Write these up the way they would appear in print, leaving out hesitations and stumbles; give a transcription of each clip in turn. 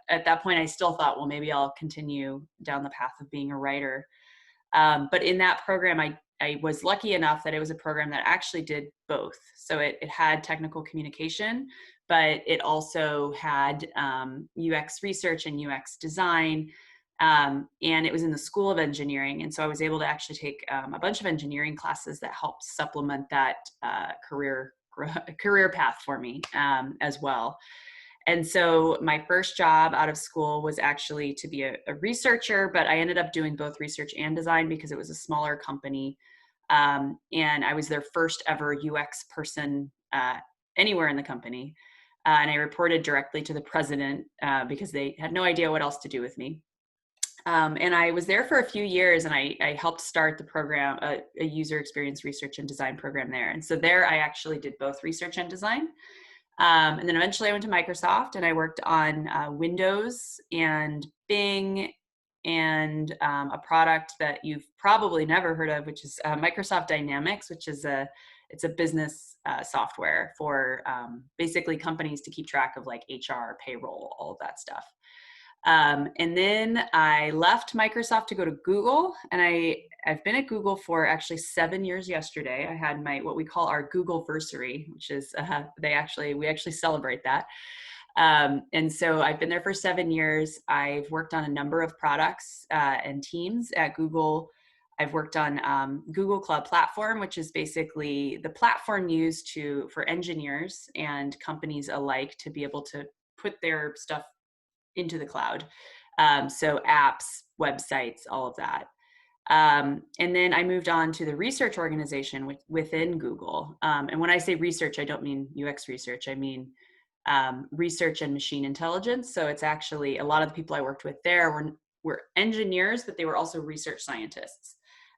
at that point, I still thought, well, maybe I'll continue down the path of being a writer. But in that program, I was lucky enough that it was a program that actually did both. So it had technical communication, but it also had UX research and UX design. And it was in the School of Engineering. And so I was able to actually take a bunch of engineering classes that helped supplement that career path for me as well. And so my first job out of school was actually to be a researcher, but I ended up doing both research and design because it was a smaller company. And I was their first ever UX person anywhere in the company. And I reported directly to the president because they had no idea what else to do with me. And I was there for a few years, and I helped start the program, a user experience research and design program there. And so there I actually did both research and design. And then eventually I went to Microsoft and I worked on Windows and Bing and a product that you've probably never heard of, which is Microsoft Dynamics, which is it's a business software for basically companies to keep track of like HR, payroll, all of that stuff. And then I left Microsoft to go to Google, and I've been at Google for actually 7 years yesterday. I had what we call our Googleversary, which is we actually celebrate that. And so I've been there for 7 years. I've worked on a number of products and teams at Google. I've worked on Google Cloud Platform, which is basically the platform used for engineers and companies alike to be able to put their stuff into the cloud. So apps, websites, all of that. And then I moved on to the research organization within Google. And when I say research, I don't mean UX research. I mean research and machine intelligence. So it's actually a lot of the people I worked with there were engineers, but they were also research scientists.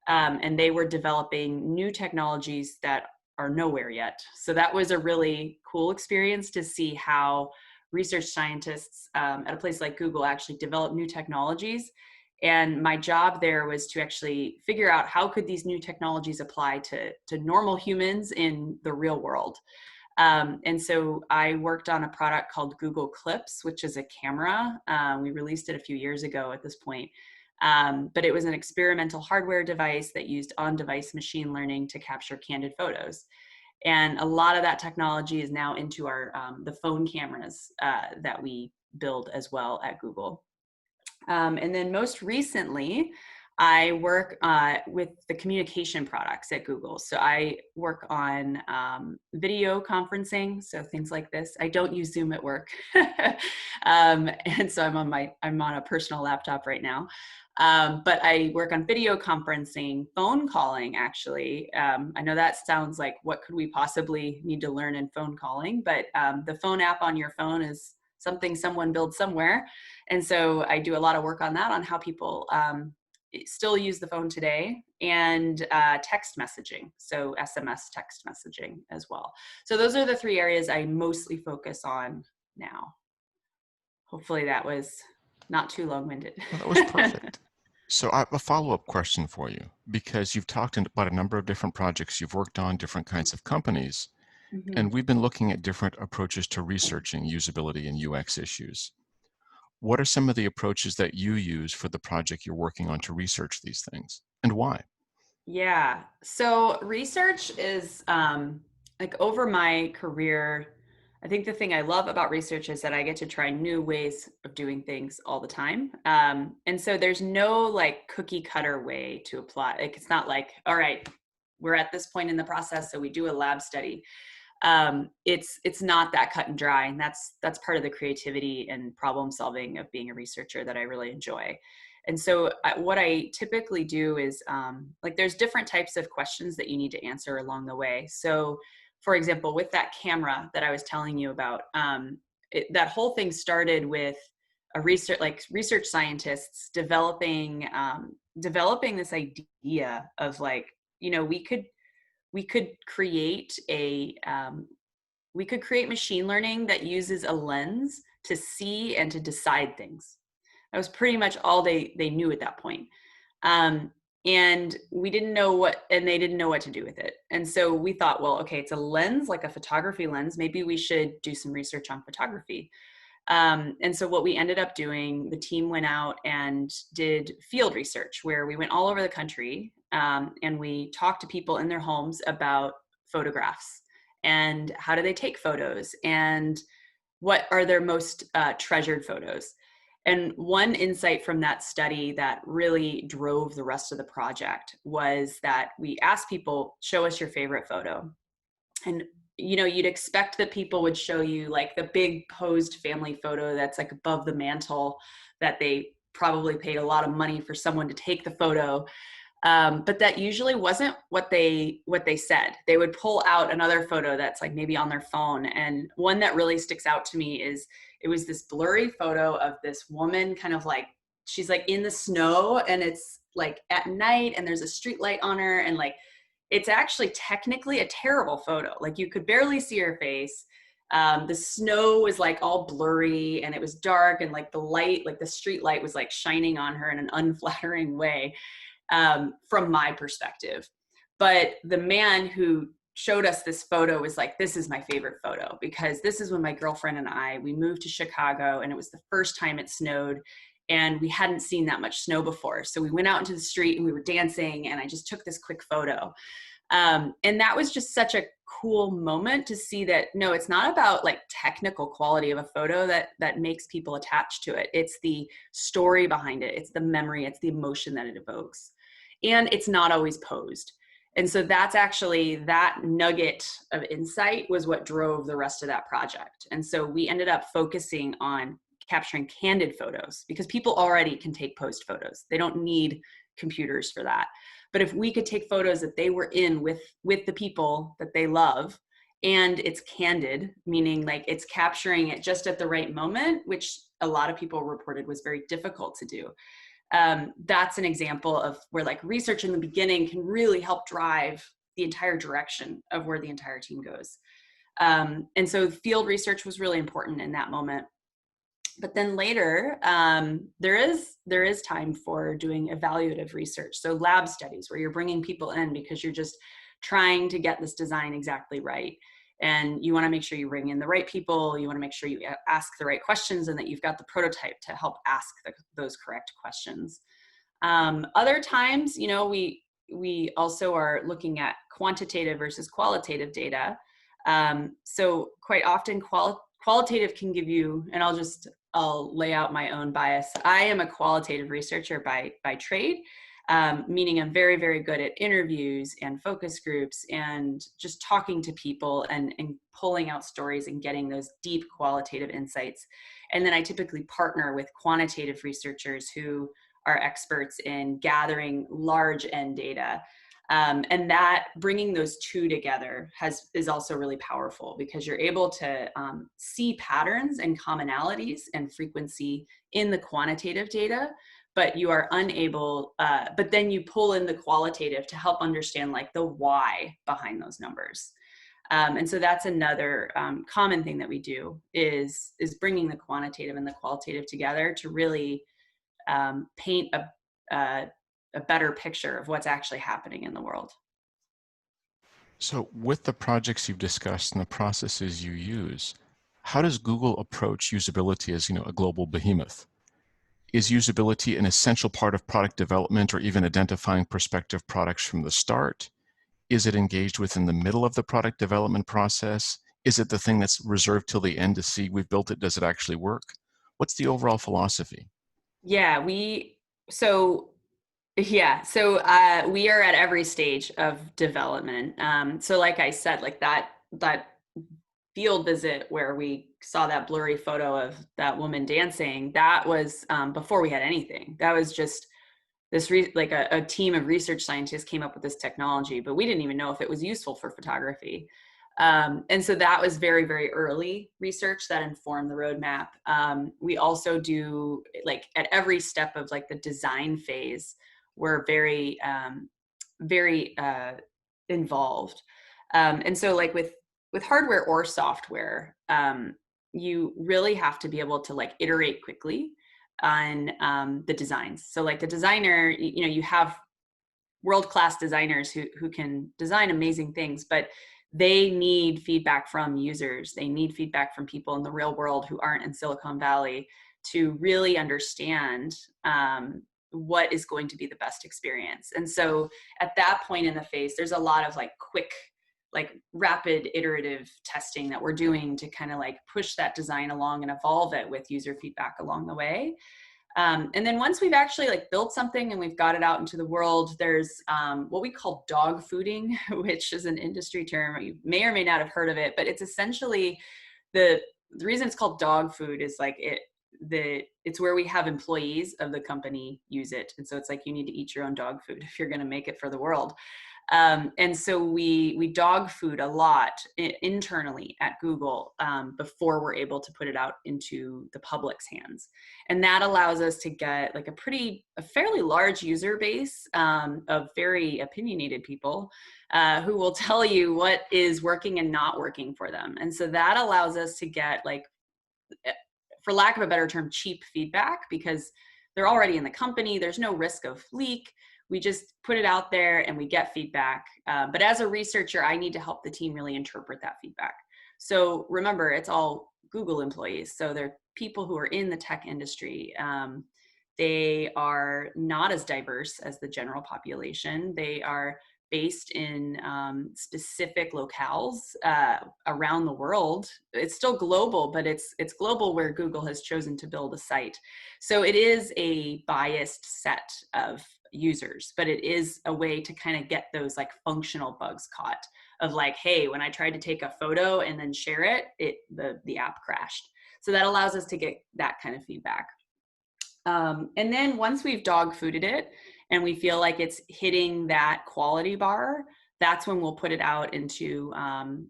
And they were developing new technologies that are nowhere yet. So that was a really cool experience to see how research scientists at a place like Google actually develop new technologies. And my job there was to actually figure out how could these new technologies apply to normal humans in the real world. And so I worked on a product called Google Clips, which is a camera. We released it a few years ago at this point. But it was an experimental hardware device that used on-device machine learning to capture candid photos. And a lot of that technology is now into our the phone cameras that we build as well at Google. And then most recently, I work with the communication products at Google. So I work on video conferencing, so things like this. I don't use Zoom at work, and so I'm on a personal laptop right now. But I work on video conferencing, phone calling, actually. I know that sounds like what could we possibly need to learn in phone calling, but the phone app on your phone is something someone built somewhere. And so I do a lot of work on that, on how people still use the phone today, and text messaging, so SMS text messaging as well. So those are the three areas I mostly focus on now. Hopefully that was not too long-winded. Well, that was perfect. So I have a follow-up question for you, because you've talked about a number of different projects you've worked on, different kinds of companies, and we've been looking at different approaches to researching usability and UX issues. What are some of the approaches that you use for the project you're working on to research these things, and why? Yeah, so research is like over my career, I think the thing I love about research is that I get to try new ways of doing things all the time. And so there's no like cookie cutter way to apply. Like it's not like, all right, we're at this point in the process, so we do a lab study. It's not that cut and dry, and that's part of the creativity and problem solving of being a researcher that I really enjoy. And so what I typically do is like there's different types of questions that you need to answer along the way. So for example, with that camera that I was telling you about, that whole thing started with research scientists developing this idea of like, we could create machine learning that uses a lens to see and to decide things. That was pretty much all they knew at that point. And we didn't know they didn't know what to do with it. And so we thought, well, okay, it's a lens, like a photography lens. Maybe we should do some research on photography. And so what we ended up doing, the team went out and did field research where we went all over the country, and we talked to people in their homes about photographs and how do they take photos and what are their most treasured photos. And one insight from that study that really drove the rest of the project was that we asked people, show us your favorite photo. And you know, you'd expect that people would show you like the big posed family photo that's like above the mantle that they probably paid a lot of money for someone to take the photo. But that usually wasn't what they said. They would pull out another photo that's like maybe on their phone. And one that really sticks out to me is it was this blurry photo of this woman kind of like, she's like in the snow and it's like at night and there's a street light on her, and like it's actually technically a terrible photo. Like you could barely see her face. The snow was like all blurry and it was dark, and like the light, like the street light was like shining on her in an unflattering way, from my perspective. But the man who showed us this photo was like, this is my favorite photo because this is when my girlfriend and we moved to Chicago, and it was the first time it snowed and we hadn't seen that much snow before. So we went out into the street and we were dancing, and I just took this quick photo. And that was just such a cool moment to see that, no, it's not about like technical quality of a photo that makes people attached to it. It's the story behind it. It's the memory. It's the emotion that it evokes. And it's not always posed. And so that's actually, that nugget of insight was what drove the rest of that project. And so we ended up focusing on capturing candid photos because people already can take posed photos. They don't need computers for that. But if we could take photos that they were in with the people that they love, and it's candid, meaning like it's capturing it just at the right moment, which a lot of people reported was very difficult to do. That's an example of where like research in the beginning can really help drive the entire direction of where the entire team goes. And so field research was really important in that moment. But then later, there is time for doing evaluative research. So lab studies where you're bringing people in because you're just trying to get this design exactly right. And you want to make sure you bring in the right people. You want to make sure you ask the right questions and that you've got the prototype to help ask those correct questions. Other times, you know, we also are looking at quantitative versus qualitative data. So quite often qualitative can give you, and I'll lay out my own bias. I am a qualitative researcher by trade, meaning I'm very, very good at interviews and focus groups and just talking to people and pulling out stories and getting those deep qualitative insights. And then I typically partner with quantitative researchers who are experts in gathering large N data. And that bringing those two together is also really powerful because you're able to see patterns and commonalities and frequency in the quantitative data, but you are unable, but then you pull in the qualitative to help understand like the why behind those numbers. And so that's another common thing that we do is bringing the quantitative and the qualitative together to really paint a better picture of what's actually happening in the world. So with the projects you've discussed and the processes you use, how does Google approach usability as, a global behemoth? Is usability an essential part of product development or even identifying prospective products from the start? Is it engaged within the middle of the product development process? Is it the thing that's reserved till the end to see we've built it, does it actually work? What's the overall philosophy? Yeah, so we are at every stage of development. So like I said, like that field visit where we saw that blurry photo of that woman dancing, that was before we had anything. That was just like a team of research scientists came up with this technology, but we didn't even know if it was useful for photography. And so that was very, very early research that informed the roadmap. We also do like at every step of like the design phase, we're very, very involved. And so like with hardware or software, you really have to be able to like iterate quickly on the designs. So like the designer, you have world-class designers who can design amazing things, but they need feedback from users. They need feedback from people in the real world who aren't in Silicon Valley to really understand what is going to be the best experience. And so at that point in the phase, there's a lot of like quick, like rapid iterative testing that we're doing to kind of like push that design along and evolve it with user feedback along the way. And then once we've actually like built something and we've got it out into the world, there's what we call dog fooding, which is an industry term. You may or may not have heard of it, but it's essentially the reason it's called dog food is like it's where we have employees of the company use it. And so it's like you need to eat your own dog food if you're going to make it for the world. And so we dog food a lot internally at Google before we're able to put it out into the public's hands. And that allows us to get like a fairly large user base of very opinionated people who will tell you what is working and not working for them. And so that allows us to get, like, for lack of a better term, cheap feedback, because they're already in the company. There's no risk of leak. We just put it out there and we get feedback. But as a researcher, I need to help the team really interpret that feedback. So remember, it's all Google employees. So they're people who are in the tech industry. They are not as diverse as the general population. They are based in specific locales around the world. It's still global, but it's global where Google has chosen to build a site. So it is a biased set of users, but it is a way to kind of get those like functional bugs caught of like, hey, when I tried to take a photo and then share it, the app crashed. So that allows us to get that kind of feedback. And then once we've dog fooded it and we feel like it's hitting that quality bar, that's when we'll put it out into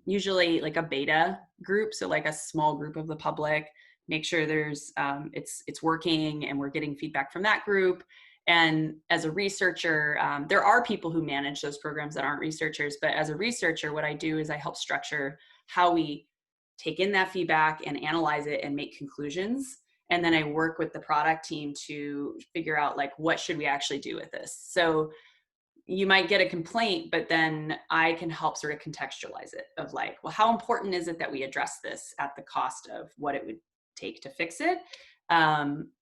usually like a beta group. So like a small group of the public, make sure there's it's working and we're getting feedback from that group. And as a researcher, there are people who manage those programs that aren't researchers, but as a researcher, what I do is I help structure how we take in that feedback and analyze it and make conclusions. And then I work with the product team to figure out like, what should we actually do with this? So you might get a complaint, but then I can help sort of contextualize it of like, well, how important is it that we address this at the cost of what it would take to fix it?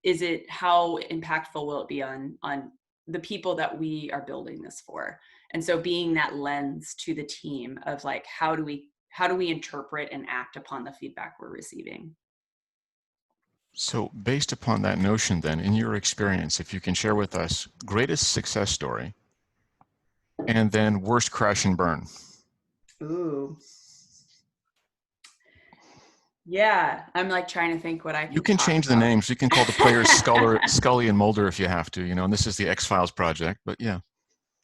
Is it, how impactful will it be on the people that we are building this for? And so being that lens to the team of like, how do we interpret and act upon the feedback we're receiving? So based upon that notion then, in your experience, if you can share with us greatest success story and then worst crash and burn. Ooh. Yeah, I'm like trying to think what I can You can talk change the about. names. You can call the players Scully and Mulder if you have to, and this is the X-Files project, but yeah.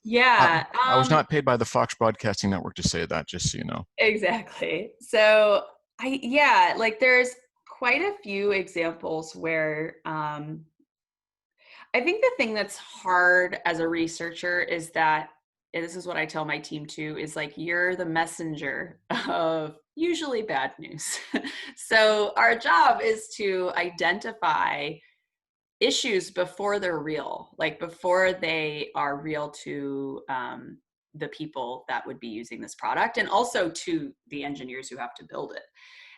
Yeah, I was not paid by the Fox Broadcasting Network to say that, just so you know. exactly. So like there's quite a few examples where I think the thing that's hard as a researcher is that, and this is what I tell my team too, is like you're the messenger of usually bad news. So our job is to identify issues before they're real, like before they are real to the people that would be using this product and also to the engineers who have to build it.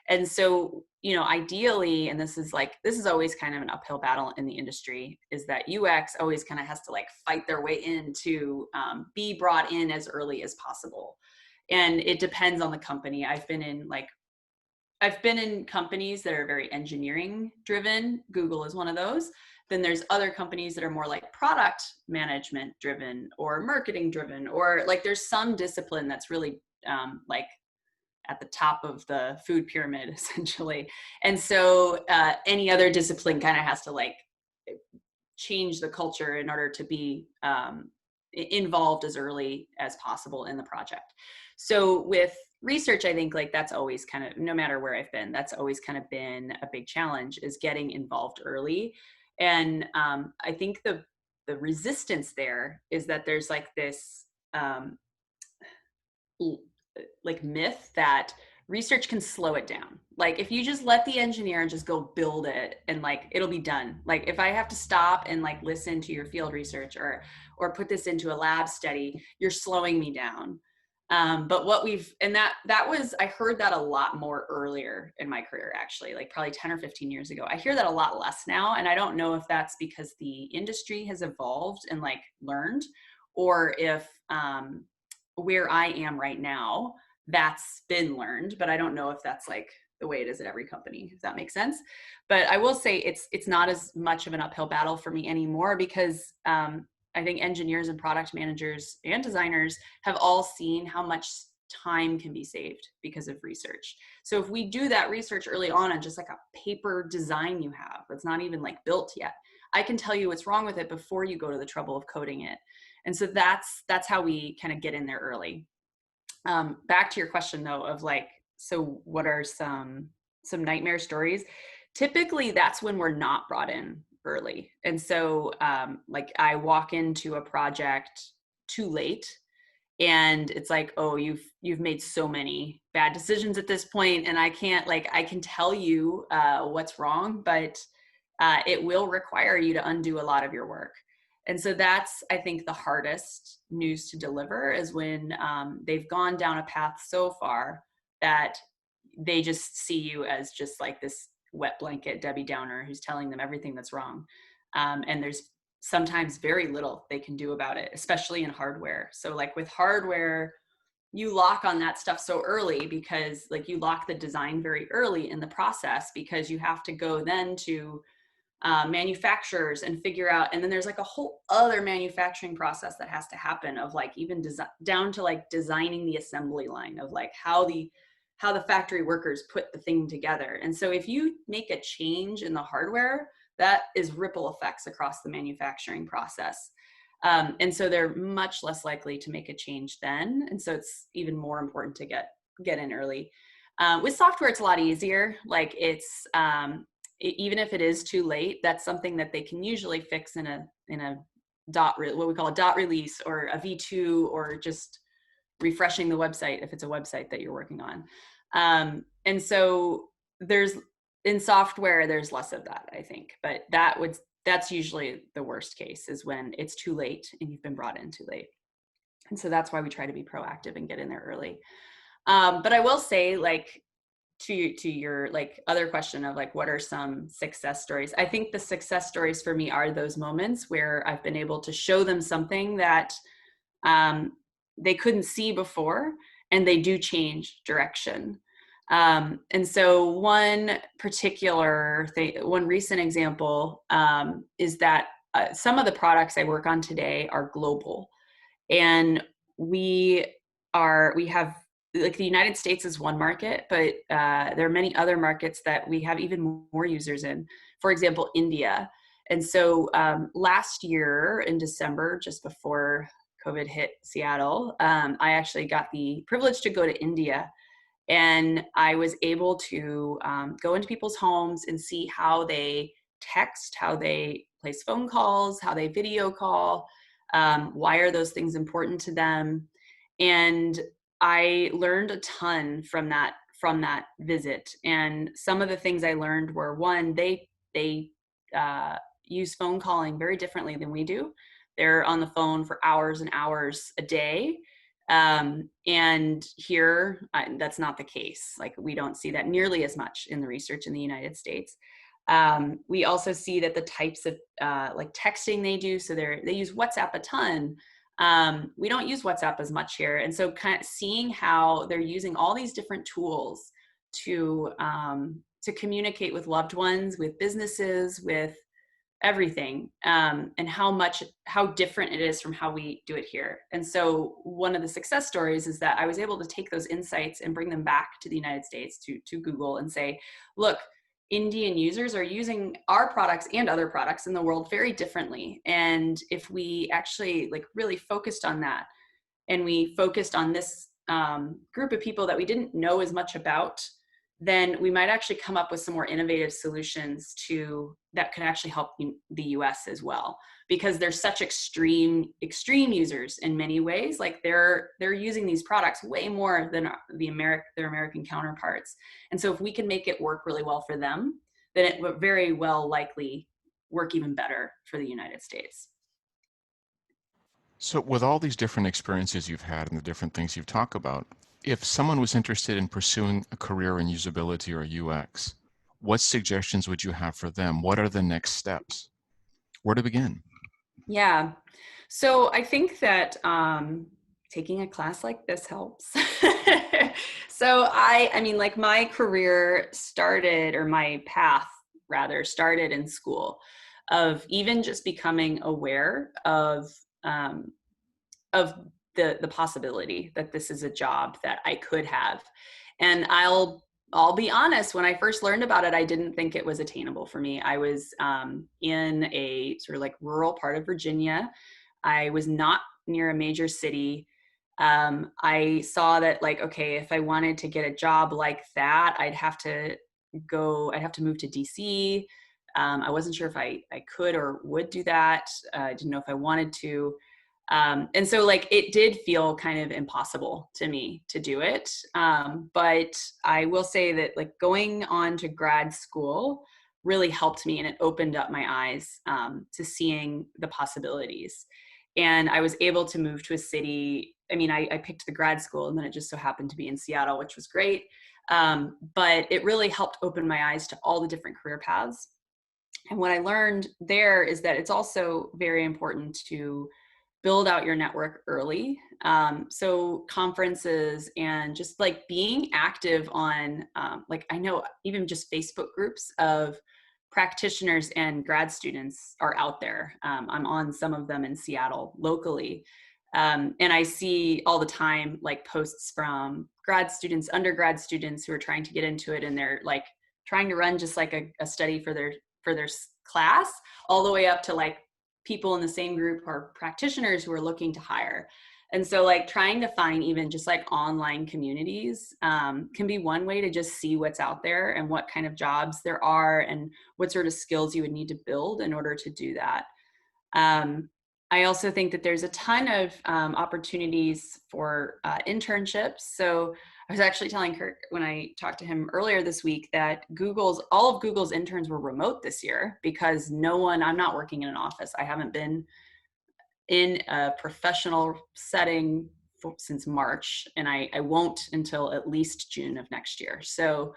And so, ideally, and this is always kind of an uphill battle in the industry, is that UX always kind of has to like fight their way in to be brought in as early as possible. And it depends on the company. I've been in companies that are very engineering driven. Google is one of those. Then there's other companies that are more like product management driven or marketing driven, or like there's some discipline that's really like at the top of the food pyramid, essentially. And so any other discipline kind of has to like change the culture in order to be involved as early as possible in the project. So with research, I think like that's always kind of, no matter where I've been, that's always kind of been a big challenge, is getting involved early. And I think the resistance there is that there's like this like myth that research can slow it down. Like if you just let the engineer and just go build it and like it'll be done. Like if I have to stop and like listen to your field research or put this into a lab study, you're slowing me down. But what we've, and that was, I heard that a lot more earlier in my career, actually, like probably 10 or 15 years ago. I hear that a lot less now. And I don't know if that's because the industry has evolved and like learned, or if where I am right now, that's been learned. But I don't know if that's like the way it is at every company, if that makes sense. But I will say it's not as much of an uphill battle for me anymore, because I think engineers and product managers and designers have all seen how much time can be saved because of research. So if we do that research early on just like a paper design you have that's not even like built yet, I can tell you what's wrong with it before you go to the trouble of coding it. And so that's how we kind of get in there early. Back to your question though, of like, so what are some nightmare stories? Typically that's when we're not brought in early. And so like I walk into a project too late, and it's like, oh, you've made so many bad decisions at this point, and I can't, like, I can tell you what's wrong, but it will require you to undo a lot of your work. And so that's, I think, the hardest news to deliver, is when they've gone down a path so far that they just see you as just like this wet blanket Debbie Downer who's telling them everything that's wrong. And there's sometimes very little they can do about it, especially in hardware. So like with hardware, you lock on that stuff so early, because like you lock the design very early in the process, because you have to go then to manufacturers and figure out, and then there's like a whole other manufacturing process that has to happen, of like even down to like designing the assembly line, of like how the factory workers put the thing together. And so if you make a change in the hardware, that is ripple effects across the manufacturing process. And so they're much less likely to make a change then. And so it's even more important to get in early. With software, it's a lot easier. Like it's, even if it is too late, that's something that they can usually fix in a what we call a dot release, or a V2, or just refreshing the website if it's a website that you're working on. And so in software, there's less of that, I think. But that's usually the worst case, is when it's too late and you've been brought in too late. And so that's why we try to be proactive and get in there early. But I will say, like, to your like other question of like, what are some success stories? I think the success stories for me are those moments where I've been able to show them something that they couldn't see before, and they do change direction. And so one particular thing, one recent example, is that some of the products I work on today are global. And we have, like, the United States is one market, but there are many other markets that we have even more users in. For example, India. And so last year in December, just before COVID hit Seattle, I actually got the privilege to go to India. And I was able to go into people's homes and see how they text, how they place phone calls, how they video call, why are those things important to them. And I learned a ton from that visit. And some of the things I learned were, one, they use phone calling very differently than we do. They're on the phone for hours and hours a day. And here, that's not the case. Like, we don't see that nearly as much in the research in the United States. We also see that the types of like texting they do, so they use WhatsApp a ton. We don't use WhatsApp as much here. And so kind of seeing how they're using all these different tools to communicate with loved ones, with businesses, with everything, and how different it is from how we do it here. And so one of the success stories is that I was able to take those insights and bring them back to the United States, to Google, and say, look, Indian users are using our products and other products in the world very differently. And if we actually like really focused on that, and we focused on this group of people that we didn't know as much about, then we might actually come up with some more innovative solutions that could actually help the US as well, because they're such extreme users in many ways. Like they're using these products way more than their American counterparts. And so if we can make it work really well for them, then it would very well likely work even better for the United States. So with all these different experiences you've had and the different things you've talked about, if someone was interested in pursuing a career in usability or UX, what suggestions would you have for them? What are the next steps? Where to begin? Yeah. So I think that taking a class like this helps. So I mean, like my career started, or my path rather, started in school, of even just becoming aware um, of the possibility that this is a job that I could have. And I'll be honest, when I first learned about it, I didn't think it was attainable for me. I was in a sort of like rural part of Virginia. I was not near a major city. I saw that, like, okay, if I wanted to get a job like that, I'd have to move to DC. I wasn't sure if I could or would do that. I didn't know if I wanted to. And so like it did feel kind of impossible to me to do it. But I will say that like going on to grad school really helped me, and it opened up my eyes to seeing the possibilities. And I was able to move to a city. I mean, I picked the grad school, and then it just so happened to be in Seattle, which was great. But it really helped open my eyes to all the different career paths. And what I learned there is that it's also very important to build out your network early. So conferences and just like being active on, like I know even just Facebook groups of practitioners and grad students are out there. I'm on some of them in Seattle locally. And I see all the time like posts from grad students, undergrad students who are trying to get into it, and they're like trying to run just like a study for their class, all the way up to like people in the same group are practitioners who are looking to hire. And so like trying to find even just like online communities can be one way to just see what's out there and what kind of jobs there are and what sort of skills you would need to build in order to do that. um, I also think that there's a ton of opportunities for internships. So I was actually telling Kirk when I talked to him earlier this week that all of Google's interns were remote this year because I'm not working in an office. I haven't been in a professional setting since March, and I won't until at least June of next year. So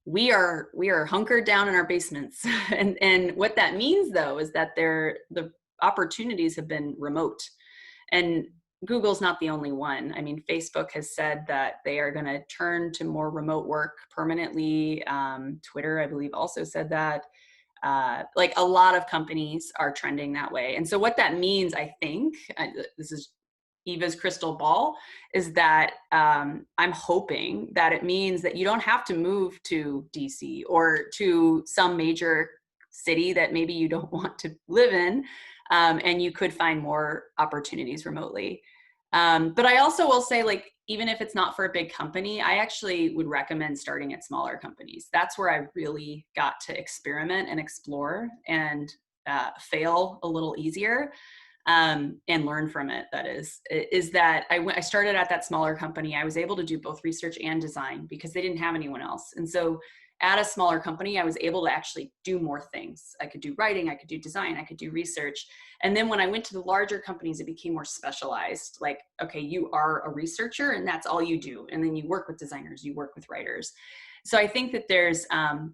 we are hunkered down in our basements, and what that means though is that the opportunities have been remote, and Google's not the only one. I mean, Facebook has said that they are going to turn to more remote work permanently. Twitter, I believe, also said that. Like a lot of companies are trending that way. And so what that means, I think, this is Eva's crystal ball, is that I'm hoping that it means that you don't have to move to DC or to some major city that maybe you don't want to live in, and you could find more opportunities remotely. But I also will say, like, even if it's not for a big company, I actually would recommend starting at smaller companies. That's where I really got to experiment and explore and fail a little easier, and learn from it. That is that I started at that smaller company. I was able to do both research and design because they didn't have anyone else. And so at a smaller company, I was able to actually do more things. I could do writing, I could do design, I could do research. And then when I went to the larger companies, it became more specialized. Like, okay, you are a researcher and that's all you do. And then you work with designers, you work with writers. So I think that there's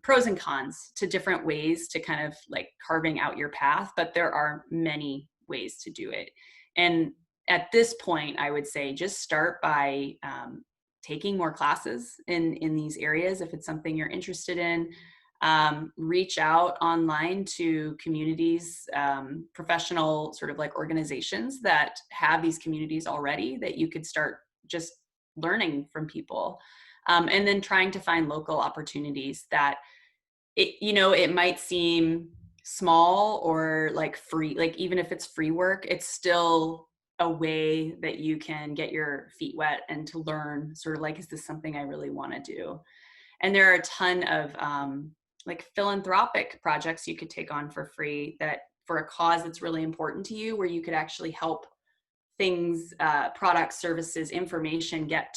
pros and cons to different ways to kind of like carving out your path, but there are many ways to do it. And at this point, I would say just start by taking more classes in these areas if it's something you're interested in. Reach out online to communities, professional sort of like organizations that have these communities already that you could start just learning from people. And then trying to find local opportunities that it might seem small or like free, like even if it's free work, it's still a way that you can get your feet wet and to learn sort of like, is this something I really want to do? And there are a ton of like philanthropic projects you could take on for free that for a cause that's really important to you, where you could actually help things, products, services, information get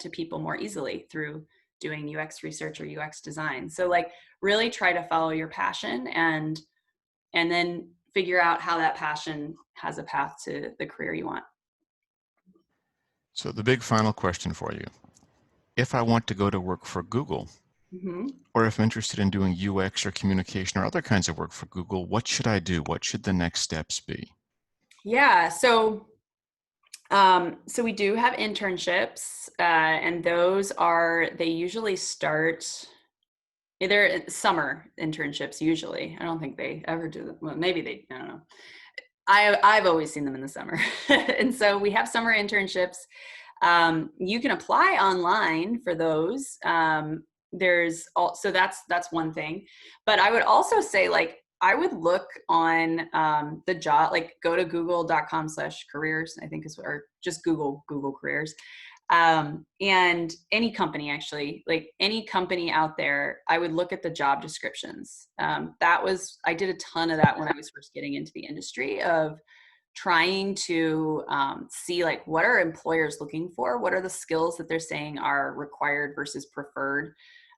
to people more easily through doing UX research or UX design. So like really try to follow your passion and then figure out how that passion has a path to the career you want. So the big final question for you. If I want to go to work for Google, or if I'm interested in doing UX or communication or other kinds of work for Google, what should I do? What should the next steps be? Yeah, so we do have internships, and they usually start either summer internships. Usually, I don't think they ever do them. Well, maybe they. I don't know. I've always seen them in the summer, and so we have summer internships. You can apply online for those. So that's one thing, but I would also say, like, I would look on the job, like go to google.com/careers, I think or just Google careers. And any company, actually, like any company out there, I would look at the job descriptions. I did a ton of that when I was first getting into the industry, of trying to see, like, what are employers looking for? What are the skills that they're saying are required versus preferred?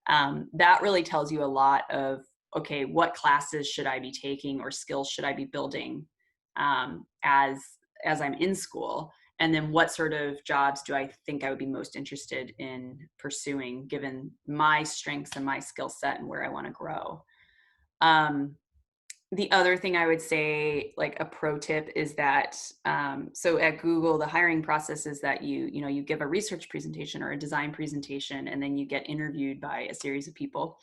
That really tells you a lot of, okay, what classes should I be taking or skills should I be building as I'm in school? And then what sort of jobs do I think I would be most interested in pursuing, given my strengths and my skill set and where I want to grow? The other thing I would say, like a pro tip, is that so at Google, the hiring process is that you give a research presentation or a design presentation, and then you get interviewed by a series of people.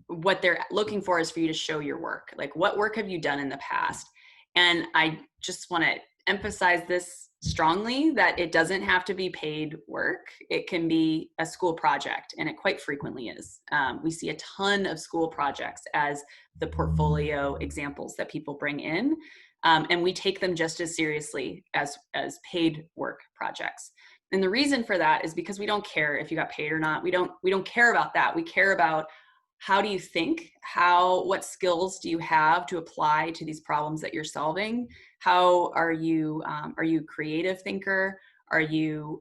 What they're looking for is for you to show your work. Like, what work have you done in the past? And I just want to emphasize this strongly, that it doesn't have to be paid work. It can be a school project, and it quite frequently is. We see a ton of school projects as the portfolio examples that people bring in, and we take them just as seriously as paid work projects. And the reason for that is because we don't care if you got paid or not. We don't care about that. We care about, how do you think? What skills do you have to apply to these problems that you're solving? How are you a creative thinker? Are you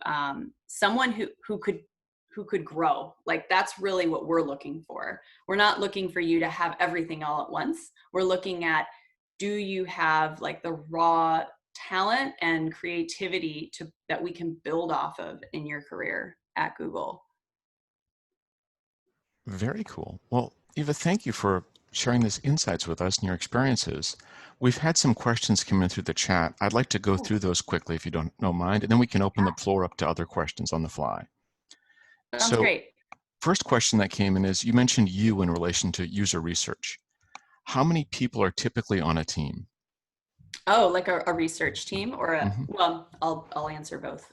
someone who could grow? Like, that's really what we're looking for. We're not looking for you to have everything all at once. We're looking at, do you have, like, the raw talent and creativity that we can build off of in your career at Google? Very cool. Well, Eva, thank you for sharing these insights with us and your experiences. We've had some questions come in through the chat. I'd like to go through those quickly, if you don't mind, and then we can open the floor up to other questions on the fly. Sounds So, great. first question that came in is, you mentioned you in relation to user research. How many people are typically on a team? Oh, like a research team, or Mm-hmm. well, I'll answer both.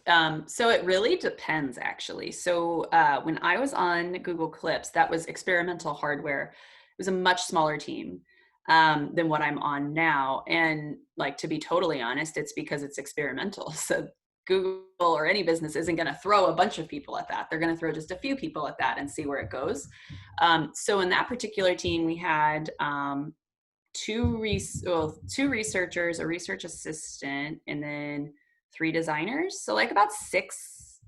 So it really depends, actually. So when I was on Google Clips, that was experimental hardware. It was a much smaller team than what I'm on now. And, like, to be totally honest, it's because it's experimental. So Google or any business isn't going to throw a bunch of people at that. They're going to throw just a few people at that and see where it goes. So in that particular team, we had two researchers, a research assistant, and then three designers. So, like, about six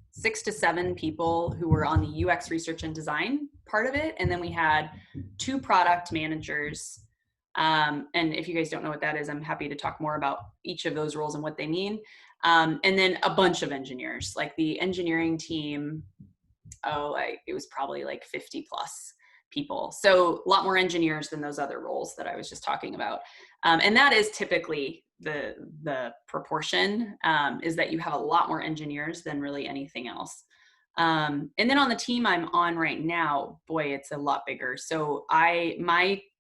to seven people who were on the UX research and design part of it. And then we had two product managers. And if you guys don't know what that is, I'm happy to talk more about each of those roles and what they mean. And then a bunch of engineers. Like, the engineering team, it was probably like 50 plus people. So a lot more engineers than those other roles that I was just talking about. And that is typically the proportion, is that you have a lot more engineers than really anything else. And then on the team I'm on right now, boy, it's a lot bigger. So I'm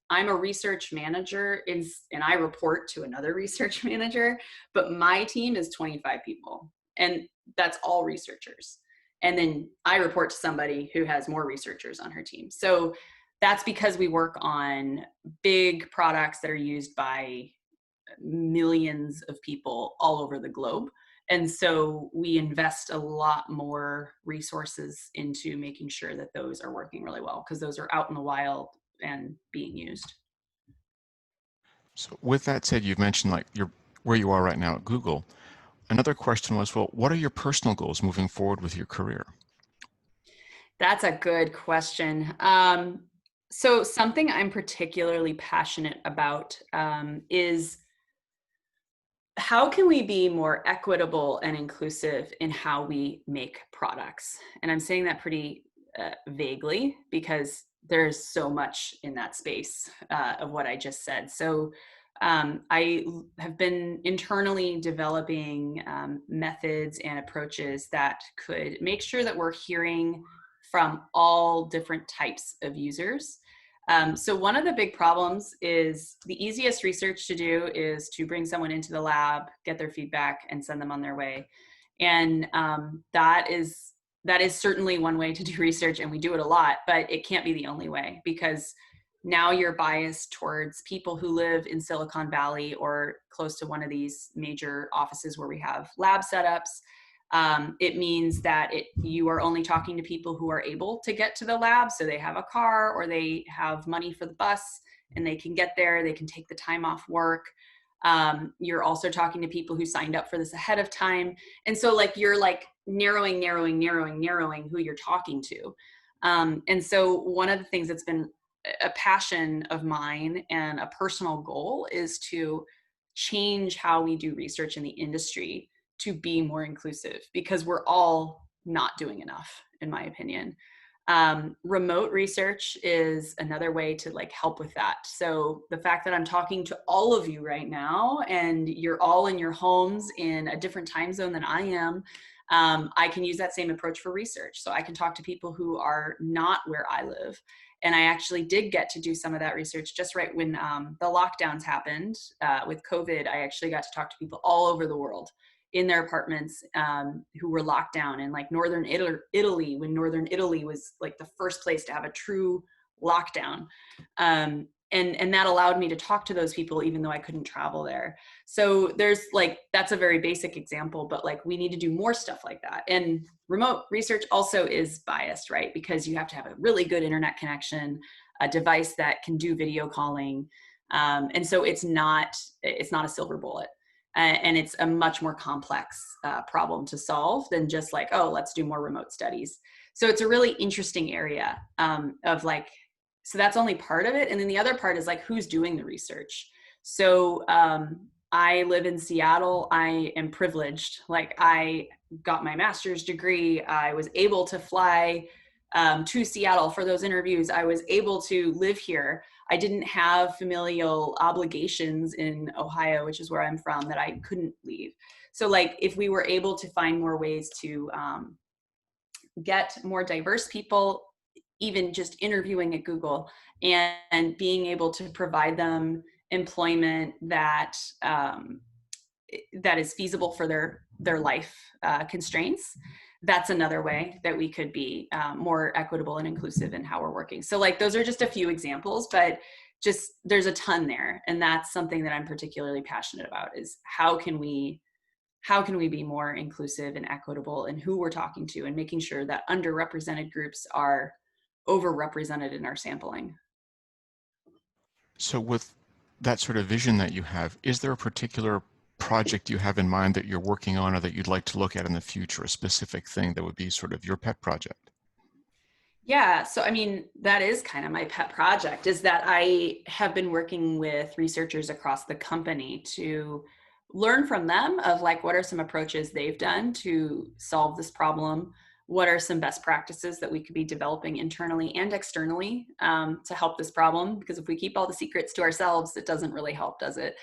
a research manager, and I report to another research manager, but my team is 25 people, and that's all researchers. And then I report to somebody who has more researchers on her team. So that's because we work on big products that are used by millions of people all over the globe. And so we invest a lot more resources into making sure that those are working really well, because those are out in the wild and being used. So, with that said, you've mentioned, like, where you are right now at Google. Another question was, well, what are your personal goals moving forward with your career? That's a good question. So something I'm particularly passionate about is how can we be more equitable and inclusive in how we make products? And I'm saying that pretty vaguely because there's so much in that space of what I just said. So I have been internally developing methods and approaches that could make sure that we're hearing from all different types of users. So one of the big problems is the easiest research to do is to bring someone into the lab, get their feedback, and send them on their way. And that is certainly one way to do research, and we do it a lot, but it can't be the only way because now you're biased towards people who live in Silicon Valley or close to one of these major offices where we have lab setups. It means that you are only talking to people who are able to get to the lab. So they have a car or they have money for the bus and they can get there. They can take the time off work. You're also talking to people who signed up for this ahead of time. And so like you're like narrowing who you're talking to. And so one of the things that's been a passion of mine and a personal goal is to change how we do research in the industry to be more inclusive because we're all not doing enough, in my opinion. Remote research is another way to like help with that. So the fact that I'm talking to all of you right now and you're all in your homes in a different time zone than I am, I can use that same approach for research. So I can talk to people who are not where I live. And I actually did get to do some of that research just right when the lockdowns happened with COVID. I actually got to talk to people all over the world in their apartments who were locked down in like northern Italy when northern Italy was like the first place to have a true lockdown. And that allowed me to talk to those people even though I couldn't travel there. So there's like, that's a very basic example, but like we need to do more stuff like that. And remote research also is biased, right? Because you have to have a really good internet connection, a device that can do video calling. And so it's not a silver bullet. And it's a much more complex problem to solve than just like, oh, let's do more remote studies. So it's a really interesting area of like, so that's only part of it. And then the other part is like, who's doing the research? So I live in Seattle. I am privileged. Like I got my master's degree. I was able to fly to Seattle for those interviews. I was able to live here. I didn't have familial obligations in Ohio, which is where I'm from, that I couldn't leave. So like if we were able to find more ways to get more diverse people, even just interviewing at Google and being able to provide them employment that that is feasible for their life constraints, that's another way that we could be more equitable and inclusive in how we're working. So like those are just a few examples, but just there's a ton there. And that's something that I'm particularly passionate about is how can we be more inclusive and equitable in who we're talking to and making sure that underrepresented groups are overrepresented in our sampling. So with that sort of vision that you have, is there a particular project you have in mind that you're working on or that you'd like to look at in the future, a specific thing that would be sort of your pet project? Yeah, so I mean, that is kind of my pet project is that I have been working with researchers across the company to learn from them of like what are some approaches they've done to solve this problem, what are some best practices that we could be developing internally and externally to help this problem, because if we keep all the secrets to ourselves, it doesn't really help, does it?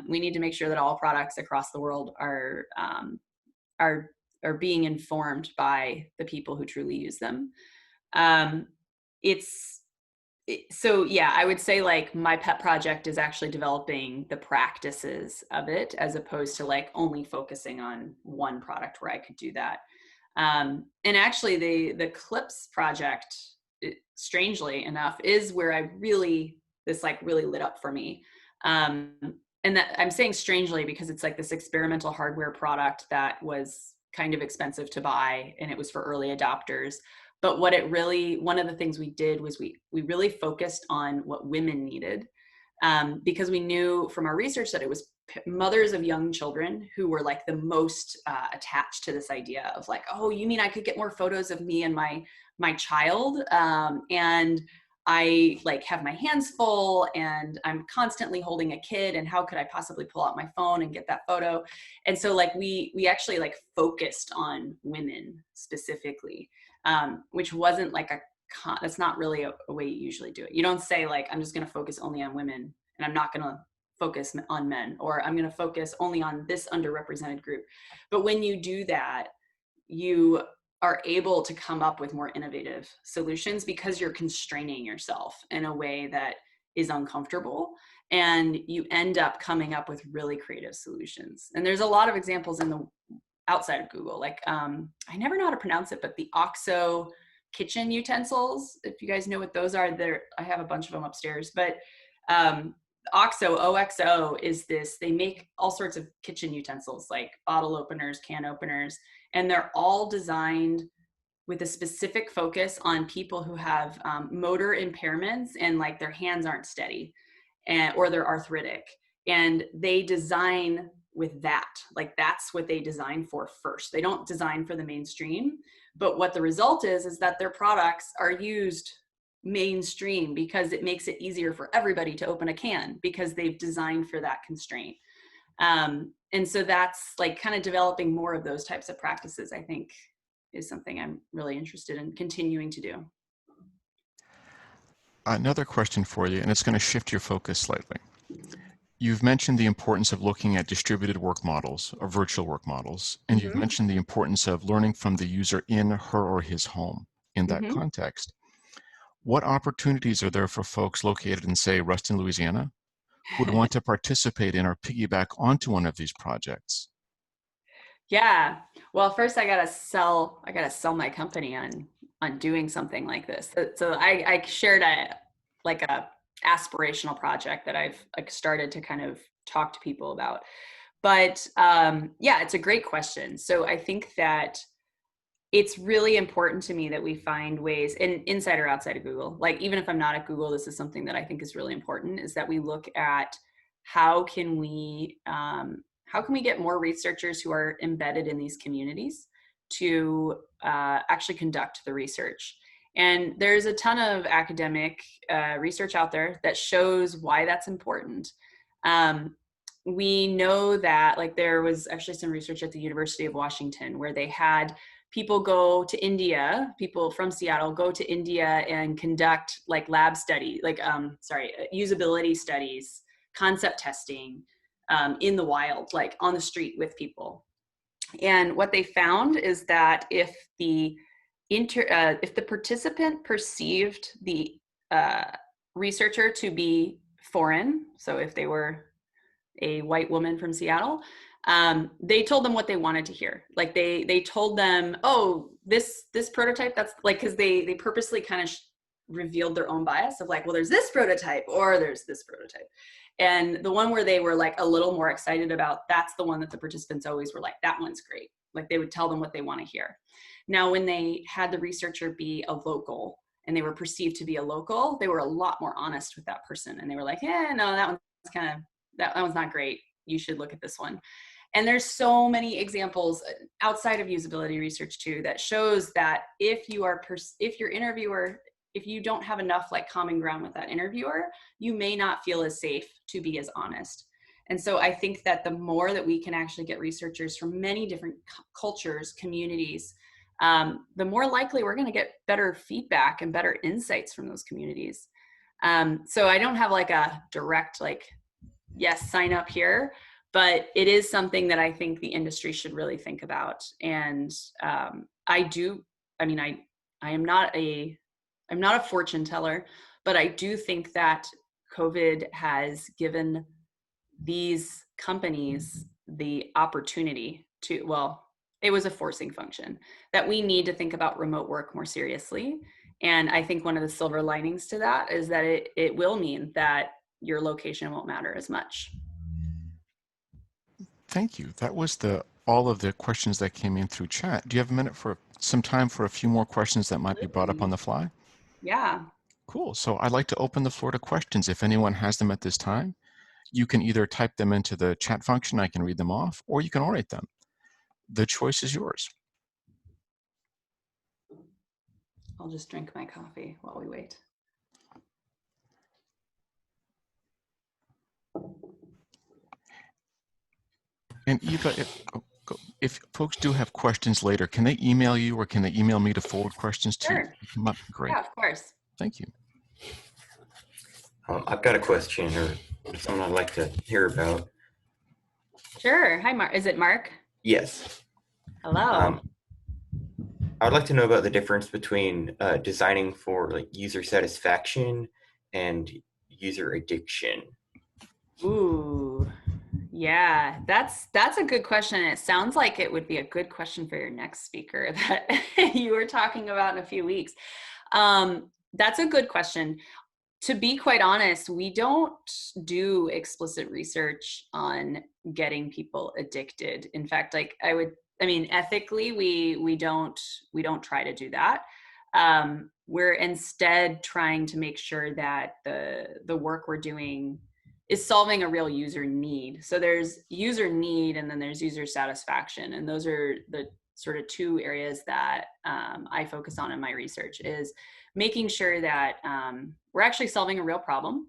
We need to make sure that all products across the world are are being informed by the people who truly use them. um it's so yeah, I would say like my pet project is actually developing the practices of it as opposed to like only focusing on one product where I could do that. And actually the clips project, strangely enough, is where I really this like really lit up for me. um and that I'm saying strangely because it's like this experimental hardware product that was kind of expensive to buy and it was for early adopters. But what it really, one of the things we did was we really focused on what women needed, because we knew from our research that it was mothers of young children who were like the most attached to this idea of like, oh, you mean I could get more photos of me and my child, and I like have my hands full and I'm constantly holding a kid, and how could I possibly pull out my phone and get that photo? And so like we actually like focused on women specifically, which wasn't like that's not really a way you usually do it. You don't say like, I'm just going to focus only on women and I'm not going to focus on men, or I'm going to focus only on this underrepresented group. But when you do that, you are able to come up with more innovative solutions because you're constraining yourself in a way that is uncomfortable, and you end up coming up with really creative solutions. And there's a lot of examples in the outside of Google, like I never know how to pronounce it, but the OXO kitchen utensils, if you guys know what those are, there I have a bunch of them upstairs. But OXO, OXO is this, they make all sorts of kitchen utensils like bottle openers, can openers, and they're all designed with a specific focus on people who have motor impairments and like their hands aren't steady, or they're arthritic. And they design with that, like that's what they design for first. They don't design for the mainstream, but what the result is that their products are used mainstream because it makes it easier for everybody to open a can because they've designed for that constraint. And so that's like kind of developing more of those types of practices, I think, is something I'm really interested in continuing to do. Another question for you, and it's going to shift your focus slightly. You've mentioned the importance of looking at distributed work models or virtual work models, and you've Mm-hmm. mentioned the importance of learning from the user in her or his home in that Mm-hmm. context. What opportunities are there for folks located in, say, Ruston, Louisiana, who would want to participate in or piggyback onto one of these projects? Yeah. Well, first I gotta sell my company on doing something like this. So I shared a aspirational project that I've like started to kind of talk to people about. But yeah, it's a great question. So I think that it's really important to me that we find ways, and inside or outside of Google, like even if I'm not at Google, this is something that I think is really important, is that we look at how can we get more researchers who are embedded in these communities to actually conduct the research. And there's a ton of academic research out there that shows why that's important. Um, we know that like there was actually some research at the University of Washington where they had people go to India, people from Seattle go to India and conduct like lab study, like usability studies, concept testing in the wild, like on the street with people. And what they found is that if the participant perceived the uh, researcher to be foreign, so if they were a white woman from Seattle, they told them what they wanted to hear. Like they told them, oh, this prototype, that's like, because they purposely kind of revealed their own bias of like, well, there's this prototype or there's this prototype. And the one where they were like a little more excited about, that's the one that the participants always were like, that one's great. Like they would tell them what they want to hear. Now, when they had the researcher be a local and they were perceived to be a local, they were a lot more honest with that person. And they were like, yeah, no, that one's kind of, that one's not great. You should look at this one. And there's so many examples outside of usability research too that shows that if your interviewer, if you don't have enough like common ground with that interviewer, you may not feel as safe to be as honest. And so I think that the more that we can actually get researchers from many different cultures, communities, the more likely we're going to get better feedback and better insights from those communities. So I don't have like a direct like, yes, sign up here, but it is something that I think the industry should really think about. And I'm not a fortune teller, but I do think that COVID has given these companies the opportunity to, well, it was a forcing function that we need to think about remote work more seriously. And I think one of the silver linings to that is that it will mean that your location won't matter as much. Thank you. That was all of the questions that came in through chat. Do you have a minute for some time for a few more questions that might be brought up on the fly? Yeah. Cool. So I'd like to open the floor to questions if anyone has them at this time. You can either type them into the chat function, I can read them off, or you can orate them. The choice is yours. I'll just drink my coffee while we wait. And Eva, if folks do have questions later, can they email you or can they email me to forward questions to Sure. come up? Great. Yeah, of course. Thank you. I've got a question or something I'd like to hear about. Sure. Hi, Mark. Is it Mark? Yes. Hello. I would like to know about the difference between designing for like user satisfaction and user addiction. Ooh, yeah, that's a good question. It sounds like it would be a good question for your next speaker that you were talking about in a few weeks. That's a good question. To be quite honest, we don't do explicit research on getting people addicted. In fact, like I mean, ethically, we don't try to do that. We're instead trying to make sure that the work we're doing is solving a real user need. So there's user need and then there's user satisfaction, and those are the sort of two areas that I focus on in my research, is making sure that we're actually solving a real problem.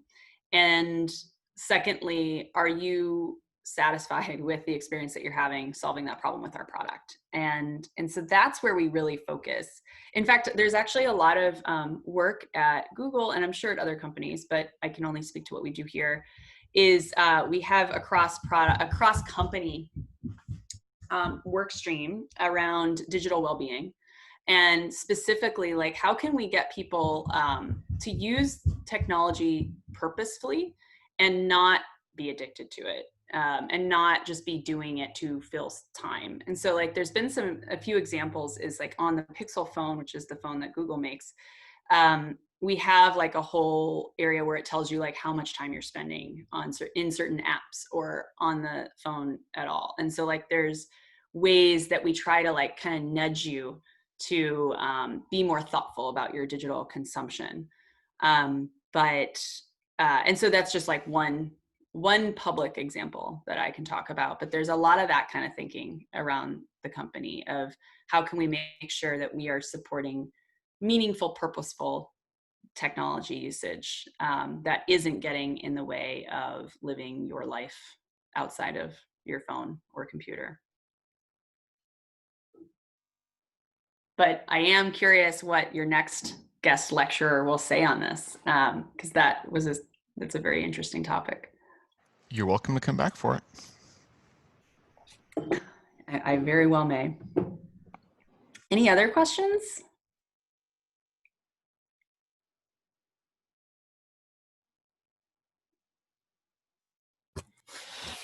And secondly, are you satisfied with the experience that you're having solving that problem with our product? And so that's where we really focus. In fact, there's actually a lot of work at Google, and I'm sure at other companies, but I can only speak to what we do here, is we have a cross company work stream around digital well-being, and specifically, like, how can we get people to use technology purposefully and not be addicted to it, and not just be doing it to fill time. And so, like, there's been a few examples, is like on the Pixel phone, which is the phone that Google makes. We have like a whole area where it tells you like how much time you're spending in certain apps or on the phone at all. And so, like, there's ways that we try to like kind of nudge you to be more thoughtful about your digital consumption. And so that's just like one public example that I can talk about, but there's a lot of that kind of thinking around the company of how can we make sure that we are supporting meaningful, purposeful technology usage that isn't getting in the way of living your life outside of your phone or computer. But I am curious what your next guest lecturer will say on this, because that's a very interesting topic. You're welcome to come back for it. I very well may. Any other questions?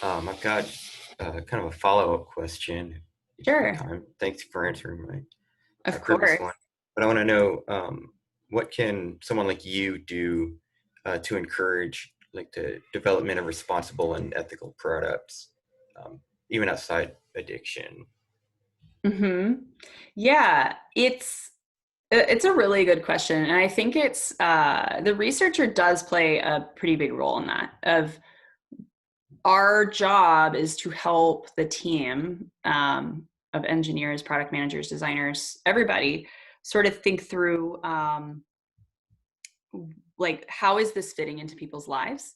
I've got kind of a follow-up question. Sure. Thanks for answering my previous one. But I want to know, what can someone like you do to encourage like the development of responsible and ethical products, even outside addiction? Yeah, it's a really good question, and I think it's the researcher does play a pretty big role in that. Of our job is to help the team of engineers, product managers, designers, everybody sort of think through like, how is this fitting into people's lives,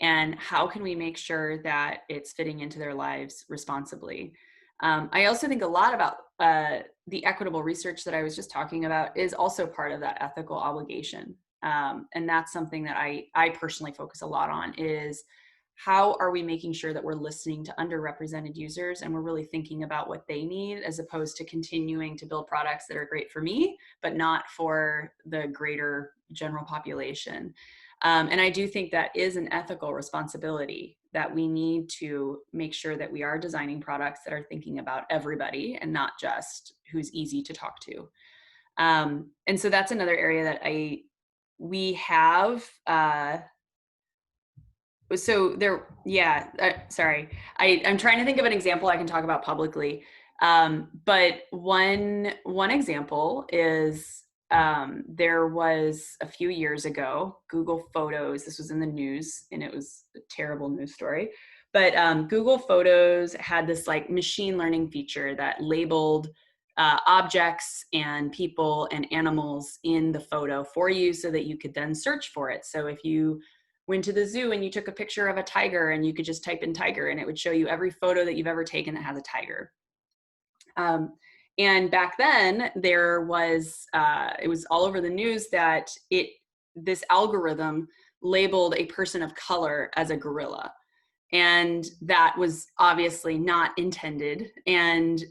and how can we make sure that it's fitting into their lives responsibly. I also think a lot about the equitable research that I was just talking about is also part of that ethical obligation. And that's something that I personally focus a lot on, is how are we making sure that we're listening to underrepresented users and we're really thinking about what they need, as opposed to continuing to build products that are great for me, but not for the greater general population. And I do think that is an ethical responsibility, that we need to make sure that we are designing products that are thinking about everybody and not just who's easy to talk to. And so that's another area that we have. So there, yeah, sorry. I'm trying to think of an example I can talk about publicly. But one example is, there was a few years ago, Google Photos, this was in the news and it was a terrible news story, but Google Photos had this like machine learning feature that labeled objects and people and animals in the photo for you so that you could then search for it. So if you went to the zoo and you took a picture of a tiger, and you could just type in tiger and it would show you every photo that you've ever taken that has a tiger. And back then there was, it was all over the news that this algorithm labeled a person of color as a gorilla. And that was obviously not intended. And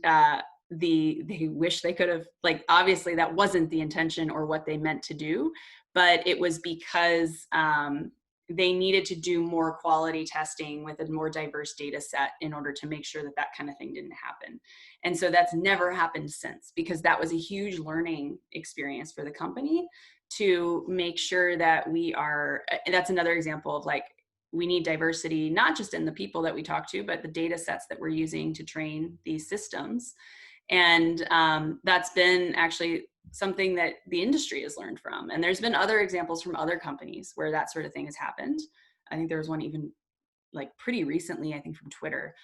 they wish they could have, like, obviously that wasn't the intention or what they meant to do, but it was because they needed to do more quality testing with a more diverse data set in order to make sure that that kind of thing didn't happen. And so that's never happened since, because that was a huge learning experience for the company to make sure that we are, that's another example of, like, we need diversity, not just in the people that we talk to, but the data sets that we're using to train these systems. And that's been actually something that the industry has learned from. And there's been other examples from other companies where that sort of thing has happened. I think there was one even like pretty recently, I think from Twitter,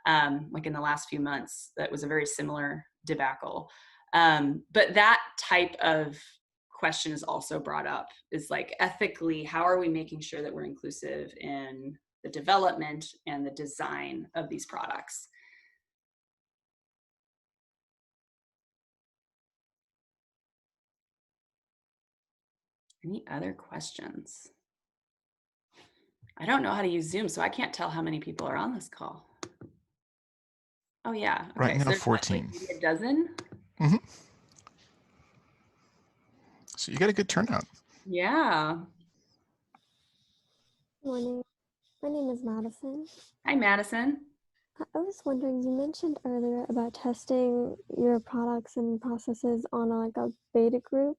like in the last few months, that was a very similar debacle. But that type of question is also brought up, is like, ethically, how are we making sure that we're inclusive in the development and the design of these products? Any other questions? I don't know how to use Zoom, so I can't tell how many people are on this call. Oh yeah, okay. Right now, so there's 14. like maybe a dozen? Mm-hmm. So you got a good turnout. Yeah. Morning. My name is Madison. Hi, Madison. I was wondering, you mentioned earlier about testing your products and processes on like a beta group.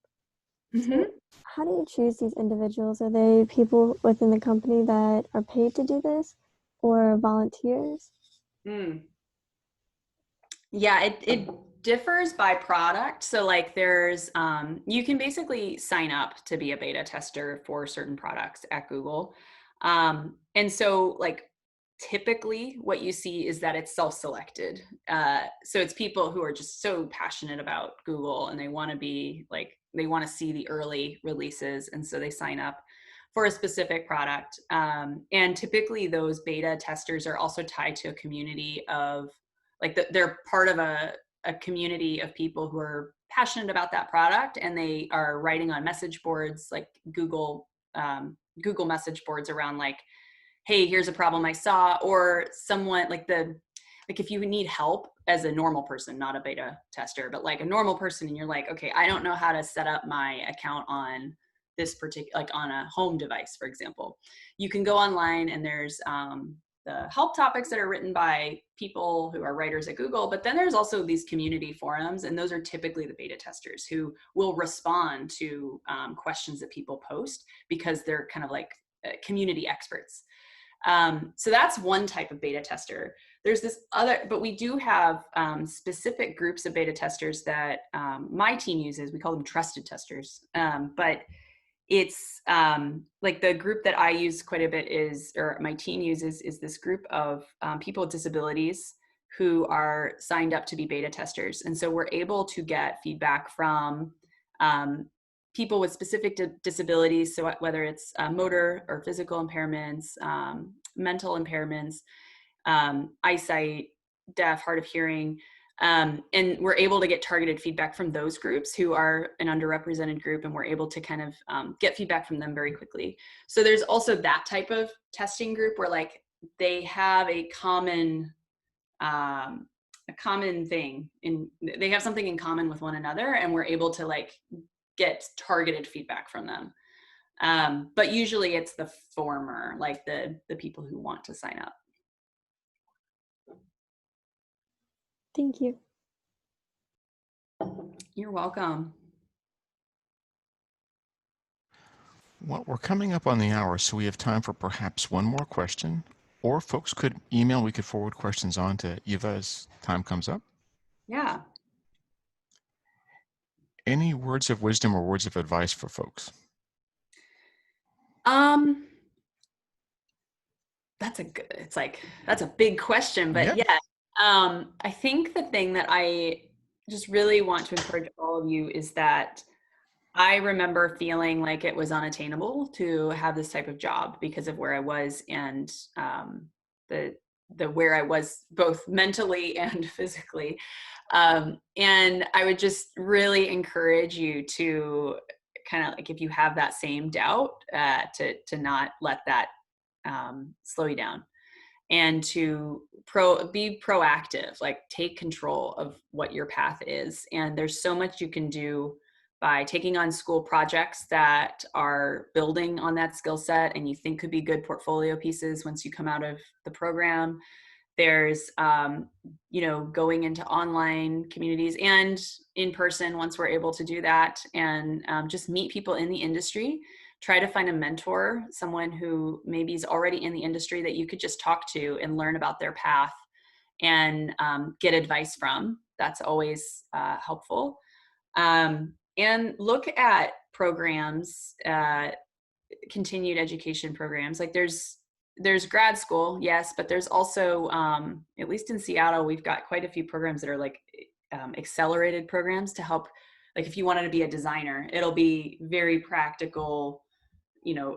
So how do you choose these individuals? Are they people within the company that are paid to do this, or volunteers? Yeah, it differs by product. So like there's, you can basically sign up to be a beta tester for certain products at Google. And so like typically what you see is that it's self-selected. So it's people who are just so passionate about Google and they want to be like, they want to see the early releases. And so they sign up for a specific product. And typically those beta testers are also tied to a community of, like they're part of a community of people who are passionate about that product, and they are writing on message boards like Google message boards around like, hey, here's a problem I saw, or someone like if you need help as a normal person, not a beta tester, but like a normal person, and you're like, okay, I don't know how to set up my account on this particular, like on a home device, for example. You can go online and there's the help topics that are written by people who are writers at Google, but then there's also these community forums, and those are typically the beta testers who will respond to questions that people post because they're kind of like community experts. So that's one type of beta tester. There's this other, but we do have specific groups of beta testers that my team uses. We call them trusted testers, but it's like the group that I use quite a bit is, or my team uses, is this group of people with disabilities who are signed up to be beta testers. And so we're able to get feedback from people with specific disabilities. So whether it's motor or physical impairments, mental impairments, eyesight, deaf, hard of hearing, and we're able to get targeted feedback from those groups who are an underrepresented group, and we're able to kind of get feedback from them very quickly. So there's also that type of testing group where like they have a common thing, and they have something in common with one another, and we're able to like get targeted feedback from them. But usually it's the former, like the people who want to sign up. Thank you. You're welcome. Well, we're coming up on the hour, so we have time for perhaps one more question, or folks could email. We could forward questions on to Eva as time comes up. Yeah. Any words of wisdom or words of advice for folks? That's a big question, but yeah. I think the thing that I just really want to encourage all of you is that I remember feeling like it was unattainable to have this type of job because of where I was and the where I was both mentally and physically. And I would just really encourage you to kind of like, if you have that same doubt, to not let that slow you down, and to be proactive, like take control of what your path is. And there's so much you can do by taking on school projects that are building on that skill set and you think could be good portfolio pieces once you come out of the program. There's going into online communities and in person once we're able to do that, and just meet people in the industry. Try to find a mentor, someone who maybe is already in the industry that you could just talk to and learn about their path and get advice from. That's always helpful. And look at programs, continued education programs. Like there's grad school, yes, but there's also, at least in Seattle, we've got quite a few programs that are like accelerated programs to help. Like if you wanted to be a designer, it'll be very practical,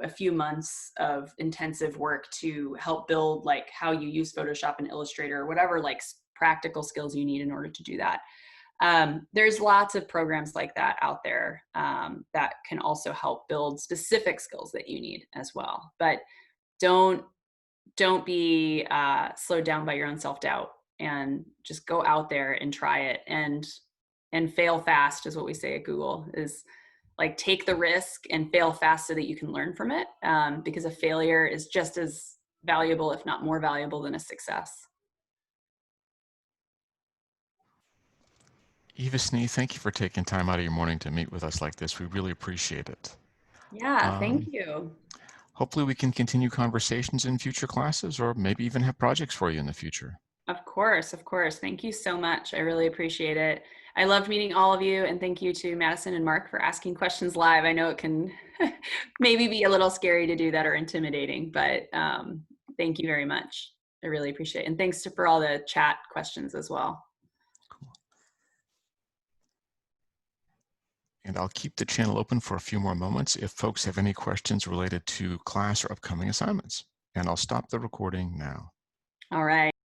a few months of intensive work to help build like how you use Photoshop and Illustrator or whatever like practical skills you need in order to do that. There's lots of programs like that out there that can also help build specific skills that you need as well. But don't be slowed down by your own self-doubt, and just go out there and try it, and fail fast is what we say at Google, is like take the risk and fail fast so that you can learn from it, because a failure is just as valuable, if not more valuable, than a success. Eva Snee, thank you for taking time out of your morning to meet with us like this. We really appreciate it. Yeah, thank you. Hopefully we can continue conversations in future classes, or maybe even have projects for you in the future. Of course, of course. Thank you so much. I really appreciate it. I loved meeting all of you, and thank you to Madison and Mark for asking questions live. I know it can maybe be a little scary to do that or intimidating, but thank you very much. I really appreciate it. And thanks for all the chat questions as well. Cool. And I'll keep the channel open for a few more moments if folks have any questions related to class or upcoming assignments. And I'll stop the recording now. All right.